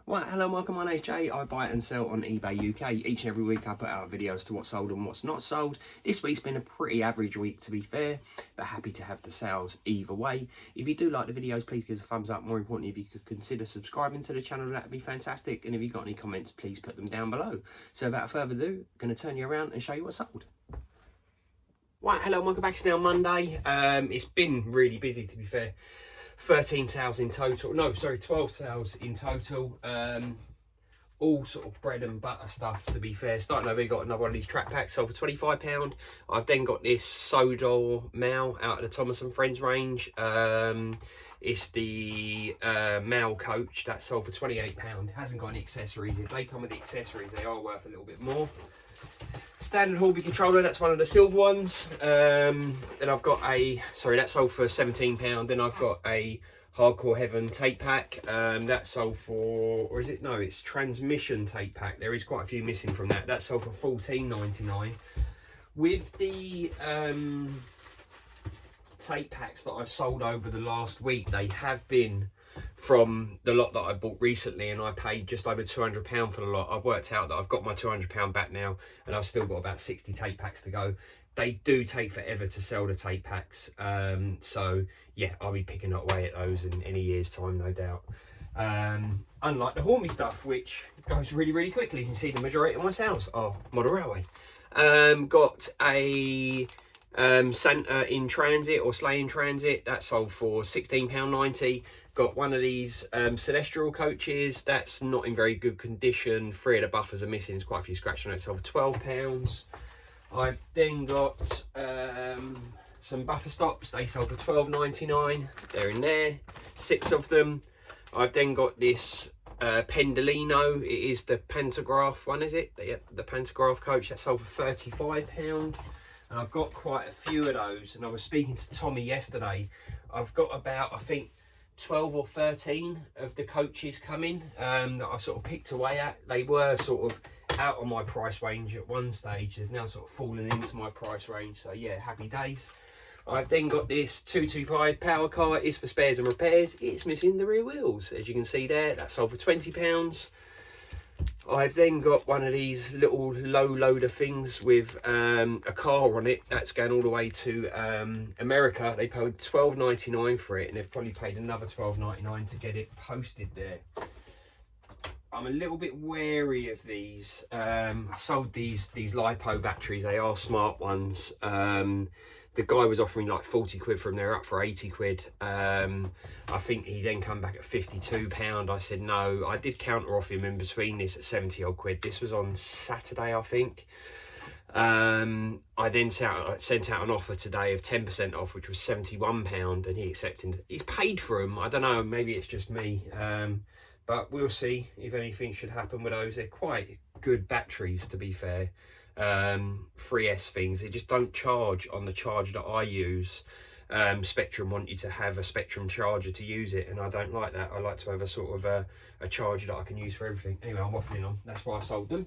Right, hello, welcome. My name's Jay. I buy and sell on eBay UK. Each and every week I put out videos to what's sold and what's not sold. This week's been a pretty average week, to be fair, but happy to have the sales either way. If you do like the videos, please give us a thumbs up. More importantly, if you could consider subscribing to the channel, that'd be fantastic. And if you've got any comments, please put them down below. So without further ado, I'm going to turn you around and show you what's sold. Right, hello, welcome back. It's now Monday. It's been really busy, to be fair. 13 sales in total. No, sorry, 12 sales in total. All sort of bread and butter stuff, to be fair. Starting over, we got another one of these track packs sold for £25. I've then got this Sodor Mal out of the Thomas and Friends range. It's the Mal coach that's sold for £28. Hasn't got any accessories. If they come with the accessories, they are worth a little bit more. Standard Hobby controller, that's one of the silver ones. Then I've got a, sorry, that sold for £17. Then I've got a Hardcore Heaven tape pack. That sold for, or is it, no, it's transmission tape pack. There is quite a few missing from that. That sold for £14.99. With the tape packs that I've sold over the last week, they have been from the lot that I bought recently, and I paid just over £200 for the lot. I've worked out that I've got my £200 back now, and I've still got about 60 tape packs to go. They do take forever to sell the tape packs, so yeah, I'll be picking away at those in any year's time, no doubt. Unlike the Hormy stuff, which goes really quickly. You can see the majority of my sales are model railway. Got a Santa in transit, or Sleigh in transit, that sold for £16.90. Got one of these Celestial coaches that's not in very good condition. 3 of the buffers are missing. There's quite a few scratches on it. Sold for £12. I've then got some buffer stops. They sold for £12.99. They're in there, 6 of them. I've then got this Pendolino. It is the Pantograph one, is it? The Pantograph coach. That sold for £35. And I've got quite a few of those. And I was speaking to Tommy yesterday. I've got about, I think, 12 or 13 of the coaches coming that I've sort of picked away at. They were sort of out on my price range at one stage. They've now sort of fallen into my price range. So yeah, happy days. I've then got this 225 power car. It is for spares and repairs. It's missing the rear wheels, as you can see there. That sold for £20. I've then got one of these little low loader things with a car on it. That's going all the way to America. They paid £12.99 for it, and they've probably paid another £12.99 to get it posted there. I'm a little bit wary of these. I sold these LiPo batteries. They are smart ones. The guy was offering like 40 quid from there, up for 80 quid. I think he then come back at £52. I said no. I did counter off him in between this at 70 odd quid. This was on Saturday, I think. I then sent out an offer today of 10% off, which was £71, and he accepted. He's paid for them. I don't know, maybe it's just me. But we'll see if anything should happen with those. They're quite good batteries, to be fair. 3S things, they just don't charge on the charger that I use. Spectrum want you to have a Spectrum charger to use it, and I don't like that. I like to have a sort of a charger that I can use for everything. Anyway, I'm waffling on. That's why I sold them.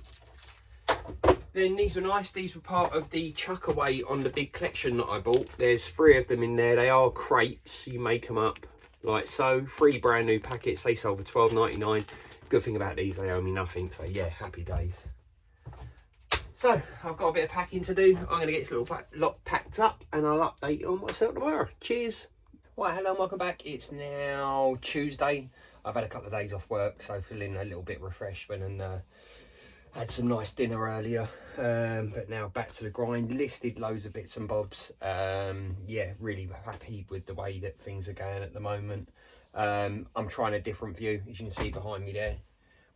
Then these were nice. These were part of the chuck away on the big collection that I bought. There's 3 of them in there. They are crates. You make them up like so. 3 brand new packets. They sold for £12.99. Good thing about these, they owe me nothing. So yeah, happy days. So, I've got a bit of packing to do. I'm going to get this little lot packed up, and I'll update you on what's out tomorrow. Cheers. Right, hello, welcome back. It's now Tuesday. I've had a couple of days off work, so feeling a little bit refreshed and had some nice dinner earlier. But now back to the grind. Listed loads of bits and bobs. Yeah, really happy with the way that things are going at the moment. I'm trying a different view, as you can see behind me there.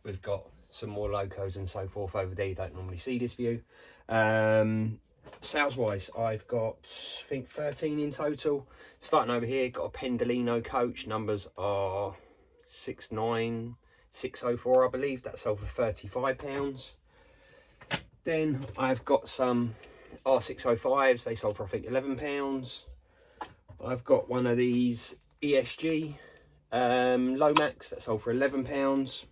We've got some more locos and so forth over there. You don't normally see this view. Sales wise, I've got, I think, 13 in total. Starting over here, got a Pendolino coach. Numbers are 69604, I believe. That sold for £35. Then I've got some R605s. They sold for, I think, £11. I've got one of these ESG Lomax that sold for £11.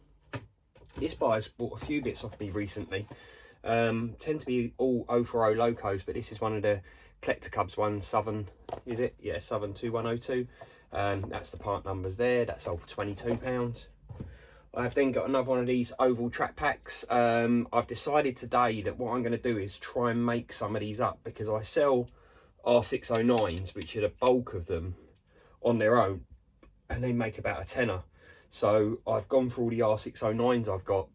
This buyer's bought a few bits off me recently. Tend to be all 040 locos, but this is one of the Collector Cubs ones. Southern, is it? Yeah, Southern 2102. That's the part numbers there. That sold for £22. I've then got another one of these oval track packs. I've decided today that what I'm going to do is try and make some of these up, because I sell R609s, which are the bulk of them on their own, and they make about a tenner. So I've gone through all the R609s I've got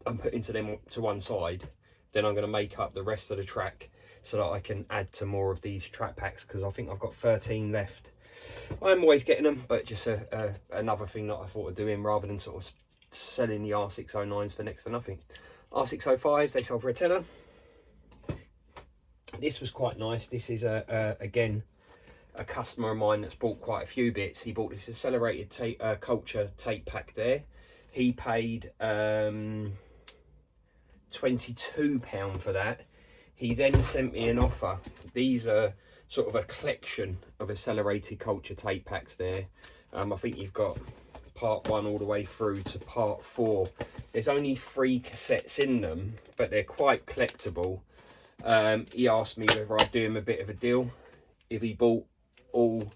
and put into them to one side. Then I'm going to make up the rest of the track so that I can add to more of these track packs, because I think I've got 13 left. I'm always getting them, but just another thing that I thought of doing, rather than sort of selling the R609s for next to nothing. R605s, they sold for a tenner. This was quite nice. This is again a customer of mine that's bought quite a few bits. He bought this accelerated culture tape pack there. He paid £22 for that. He then sent me an offer. These are sort of a collection of accelerated culture tape packs there. I think you've got part 1 all the way through to part 4. There's only 3 cassettes in them, but they're quite collectible. He asked me whether I'd do him a bit of a deal if he bought all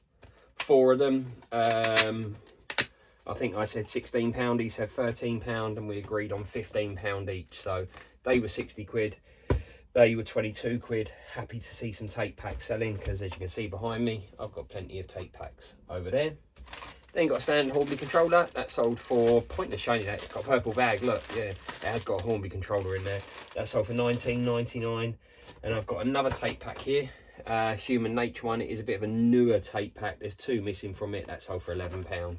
4 of them. I think I said £16, he said £13, and we agreed on £15 each. So they were 60 quid, they were 22 quid. Happy to see some tape packs selling, because as you can see behind me, I've got plenty of tape packs over there. Then got a standard Hornby controller that sold for, pointless showing you that, it's got a purple bag, look, yeah, it has got a Hornby controller in there. That sold for £19.99. And I've got another tape pack here, Human Nature one. It is a bit of a newer tape pack, there's 2 missing from it. That sold for £11.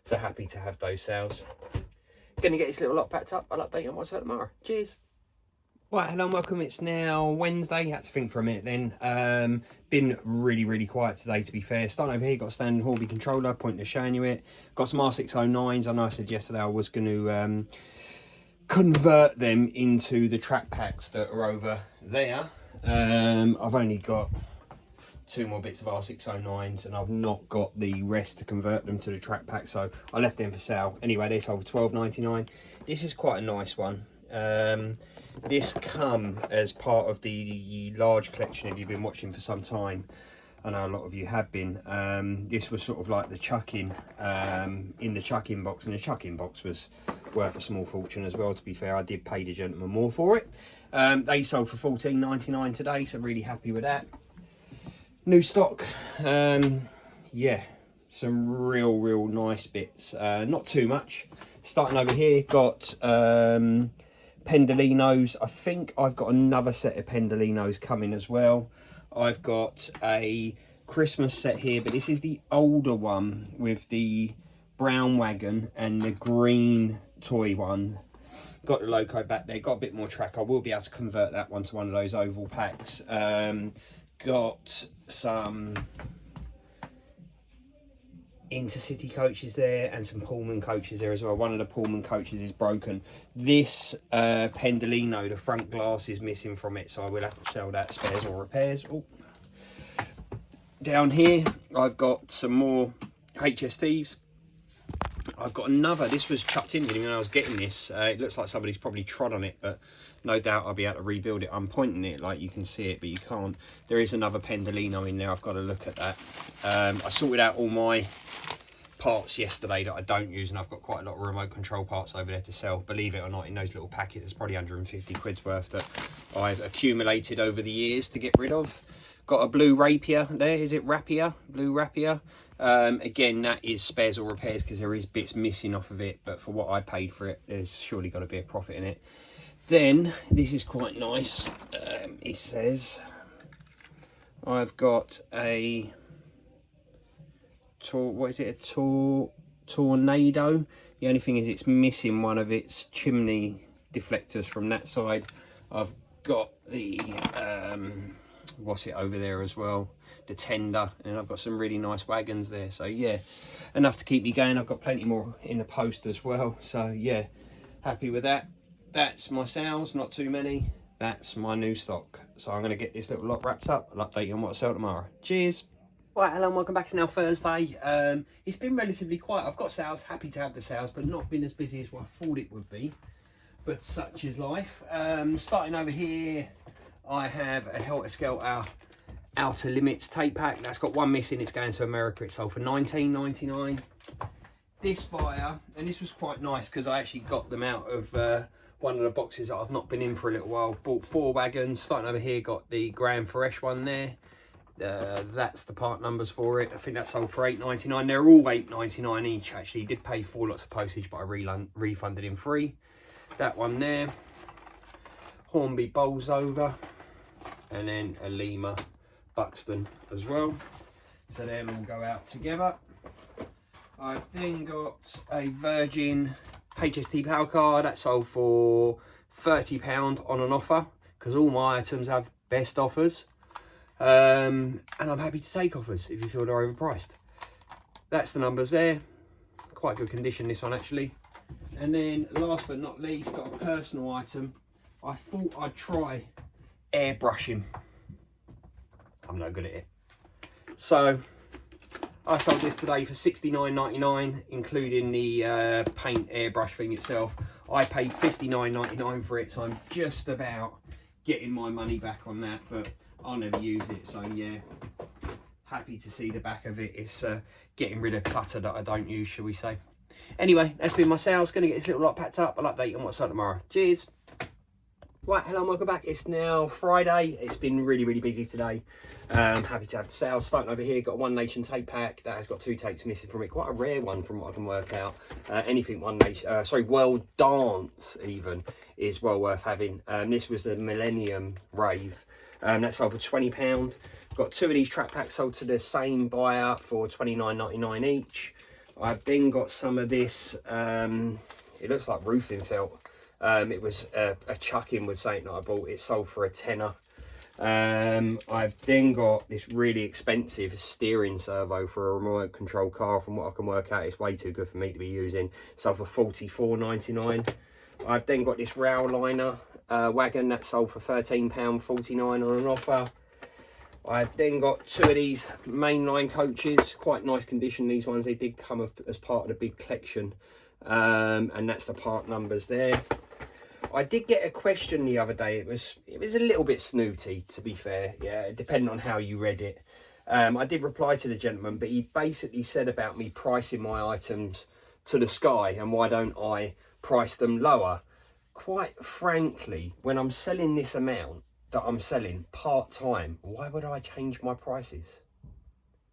So happy to have those sales. Gonna get this little lot packed up. I'll update you on what's out tomorrow. Cheers. Right, hello and welcome. It's now Wednesday. Had to think for a minute then. Been really quiet today, to be fair. Starting over here, got a standard Hornby controller, pointless showing you it. Got some R609s. I know I said yesterday I was going to convert them into the track packs that are over there. I've only got 2 more bits of R609s, and I've not got the rest to convert them to the track pack, so I left them for sale. Anyway, they sold for £12.99. This is quite a nice one. This come as part of the large collection, if you've been watching for some time. I know a lot of you have been. This was sort of like the chuck-in, in the chuck-in box, and the chuck-in box was worth a small fortune as well, to be fair. I did pay the gentleman more for it. They sold for £14.99 today, so really happy with that. New stock, yeah, some real nice bits, not too much. Starting over here, got Pendolinos. I think I've got another set of Pendolinos coming as well. I've got a Christmas set here, but this is the older one with the brown wagon and the green toy one. Got the loco back there, got a bit more track. I will be able to convert that one to one of those oval packs. Got some intercity coaches there and some Pullman coaches there as well. One of the Pullman coaches is broken. This Pendolino, the front glass is missing from it, so I will have to sell that, spares or repairs. Ooh. Down here I've got some more HSTs. I've got another, this was chucked in when I was getting this. It looks like somebody's probably trod on it, but no doubt I'll be able to rebuild it. I'm pointing it like you can see it, but you can't. There is another Pendolino in there. I've got to look at that. I sorted out all my parts yesterday that I don't use, and I've got quite a lot of remote control parts over there to sell. Believe it or not, in those little packets, there's probably 150 quid's worth that I've accumulated over the years to get rid of. Got a blue rapier there. Is it rapier? Blue rapier. Again, that is spares or repairs, because there is bits missing off of it, but for what I paid for it, there's surely got to be a profit in it. Then this is quite nice. It says I've got a tornado. The only thing is it's missing one of its chimney deflectors from that side. I've got the what's it over there as well, the tender, and I've got some really nice wagons there. So yeah, enough to keep me going. I've got plenty more in the post as well, so yeah, happy with that. That's my sales, not too many. That's my new stock. So I'm going to get this little lot wrapped up. I'll update you on what I sell tomorrow. Cheers. Right, hello and welcome back. It's now Thursday. It's been relatively quiet. I've got sales, happy to have the sales, but not been as busy as what I thought it would be. But such is life. Starting over here, I have a Helter Skelter Outer Limits tape pack. That's got one missing. It's going to America. It sold for $19.99. this buyer, and this was quite nice because I actually got them out of one of the boxes that I've not been in for a little while. Bought 4 wagons. Starting over here, got the Grand Fresh one there. That's the part numbers for it. I think that sold for $8.99. They're all $8.99 each. Actually, did pay 4 lots of postage, but I refunded in 3. That one there. Hornby bowls over, and then a Lima Buxton as well. So them will go out together. I've then got a Virgin HST power car that sold for £30 on an offer, because all my items have best offers. And I'm happy to take offers if you feel they're overpriced. That's the numbers there. Quite good condition, this one actually. And then last but not least, got a personal item. I thought I'd try airbrushing. I'm no good at it. So I sold this today for $69.99, including the paint airbrush thing itself. I paid $59.99 for it, so I'm just about getting my money back on that, but I'll never use it, so yeah. Happy to see the back of it. It's getting rid of clutter that I don't use, shall we say. Anyway, that's been my sales. Going to get this little lot packed up. I'll update you on what's up tomorrow. Cheers. Right, hello, welcome back. It's now Friday. It's been really, really busy today. Happy to have the sales. Starting over here, got a One Nation tape pack. That has got 2 tapes missing from it. Quite a rare one from what I can work out. Anything One Nation, World Dance even, is well worth having. This was the Millennium Rave. That sold for £20. Got 2 of these track packs sold to the same buyer for $29.99 each. I've then got some of this, it looks like roofing felt. It was a chuck-in was something that I bought. It sold for a tenner. I've then got this really expensive steering servo for a remote control car. From what I can work out, it's way too good for me to be using. Sold for $44.99. I've then got this rail liner wagon that sold for £13.49 on an offer. I've then got 2 of these mainline coaches, quite nice condition these ones. They did come as part of the big collection, and that's the part numbers there. I did get a question the other day. It was a little bit snooty, to be fair, yeah, depending on how you read it. I did reply to the gentleman, but he basically said about me pricing my items to the sky, and why don't I price them lower? Quite frankly, when I'm selling this amount that I'm selling part-time, why would I change my prices?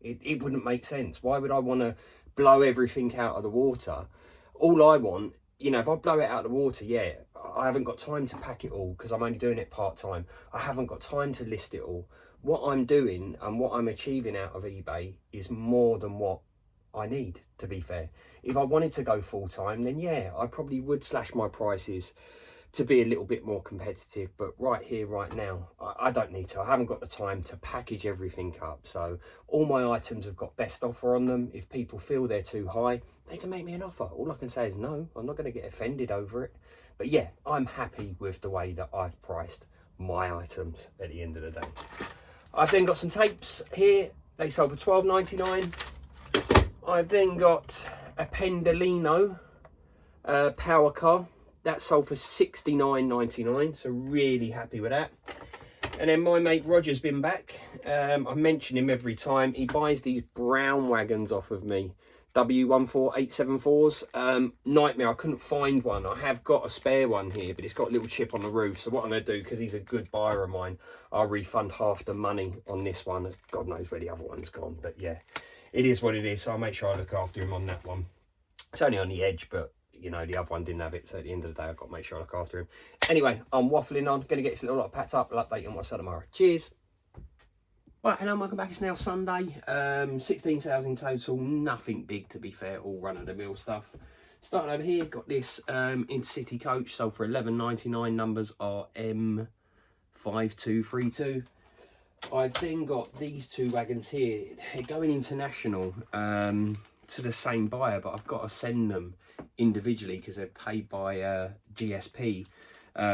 It wouldn't make sense. Why would I want to blow everything out of the water? All I want, you know, if I blow it out of the water, yeah, I haven't got time to pack it all because I'm only doing it part-time. I haven't got time to list it all. What I'm doing and what I'm achieving out of eBay is more than what I need, to be fair. If I wanted to go full-time, then yeah, I probably would slash my prices to be a little bit more competitive, but right here, right now, I don't need to. I haven't got the time to package everything up. So all my items have got best offer on them. If people feel they're too high, they can make me an offer. All I can say is no, I'm not going to get offended over it. But yeah, I'm happy with the way that I've priced my items at the end of the day. I've then got some tapes here. They sold for $12.99. I've then got a Pendolino power car. That sold for $69.99, so really happy with that. And then my mate Roger's been back. I mention him every time. He buys these brown wagons off of me. W14874s. Nightmare, I couldn't find one. I have got a spare one here, but it's got a little chip on the roof. So what I'm going to do, because he's a good buyer of mine, I'll refund half the money on this one. God knows where the other one's gone, but yeah, it is what it is. So I'll make sure I look after him on that one. It's only on the edge, but you know, the other one didn't have it, so at the end of the day, I've got to make sure I look after him. Anyway, I'm waffling on. Going to get this little lot packed up. I'll update you on what's up tomorrow. Cheers. Right, hello, welcome back. It's now Sunday. 16 sales in total. Nothing big, to be fair. All run-of-the-mill stuff. Starting over here, got this Intercity coach. Sold for $11.99. Numbers are M5232. I've then got these 2 wagons here. They're going international to the same buyer, but I've got to send them individually because they're paid by GSP,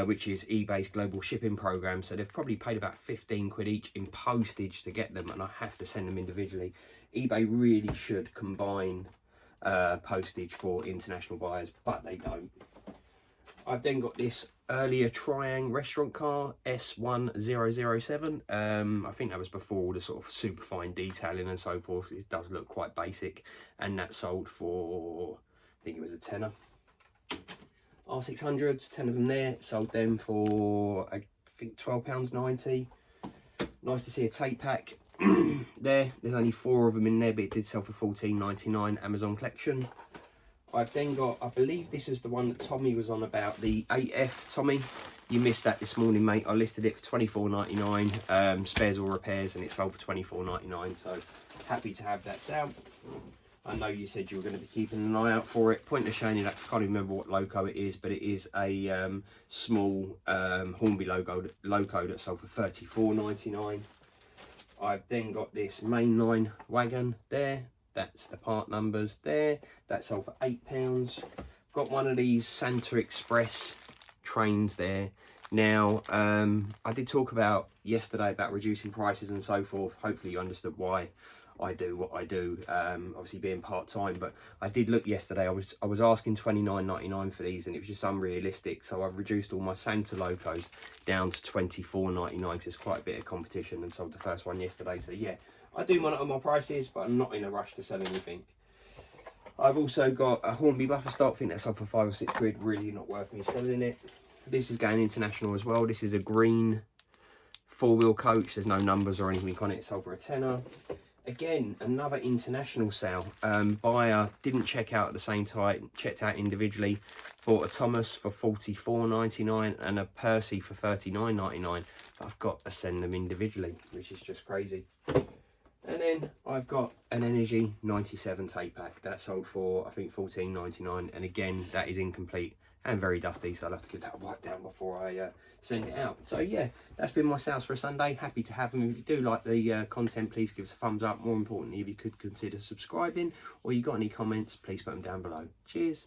which is eBay's global shipping program. So they've probably paid about 15 quid each in postage to get them, and I have to send them individually. eBay really should combine postage for international buyers, but they don't. I've then got this earlier Triang restaurant car, S1007. I think that was before all the sort of super fine detailing and so forth. It does look quite basic, and that sold for think it was a tenner. R600s, 10 of them there, sold them for I think £12.90. Nice to see a tape pack there's only 4 of them in there, but it did sell for £14.99, Amazon collection. I've then got, I believe this is the one that Tommy was on about, the 8F. Tommy, you missed that this morning, mate. I listed it for £24.99, spares or repairs, and it sold for £24.99, so happy to have that sale. I know you said you were going to be keeping an eye out for it. Point of shiny lax, I can't remember what loco it is, but it is a small Hornby logo that sold for £34.99. I've then got this mainline wagon there. That's the part numbers there. That sold for £8. Got one of these Santa Express trains there. Now, I did talk about yesterday about reducing prices and so forth. Hopefully you understood why I do what I do, obviously being part-time. But I did look yesterday. I was asking £29.99 for these, and it was just unrealistic. So I've reduced all my Santa locos down to £24.99 because there's quite a bit of competition, and sold the first one yesterday. So yeah, I do monitor my prices, but I'm not in a rush to sell anything. I've also got a Hornby buffer stock. I think that's sold for 5 or 6 quid. Really not worth me selling it. This is going international as well. This is a green 4-wheel coach. There's no numbers or anything on it. It's sold for a tenner. Again, another international sale. Buyer didn't check out at the same time, checked out individually. Bought a Thomas for £44.99 and a Percy for £39.99. I've got to send them individually, which is just crazy. And then I've got an Energy 97 tape pack. That sold for, I think, £14.99. And again, that is incomplete and very dusty, so I'll have to give that a wipe down before I send it out. So yeah, that's been my sales for a Sunday. Happy to have them. If you do like the content, please give us a thumbs up. More importantly, if you could consider subscribing, or you got any comments, please put them down below. Cheers.